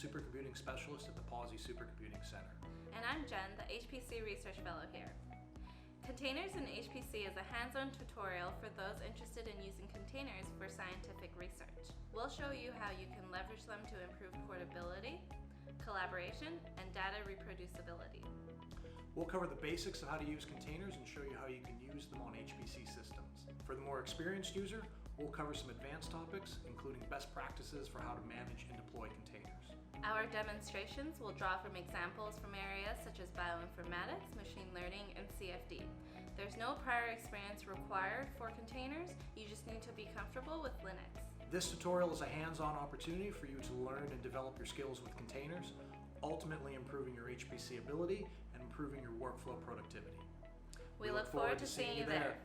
Supercomputing Specialist at the Pawsey Supercomputing Center. And I'm Jen, the HPC Research Fellow here. Containers in HPC is a hands-on tutorial for those interested in using containers for scientific research. We'll show you how you can leverage them to improve portability, collaboration, and data reproducibility. We'll cover the basics of how to use containers and show you how you can use them on HPC systems. For the more experienced user, we'll cover some advanced topics, including best practices for how to manage and deploy containers. Our demonstrations will draw from examples from areas such as bioinformatics, machine learning, and CFD. There's no prior experience required for containers, you just need to be comfortable with Linux. This tutorial is a hands-on opportunity for you to learn and develop your skills with containers, ultimately improving your HPC ability and improving your workflow productivity. We look forward to seeing you there.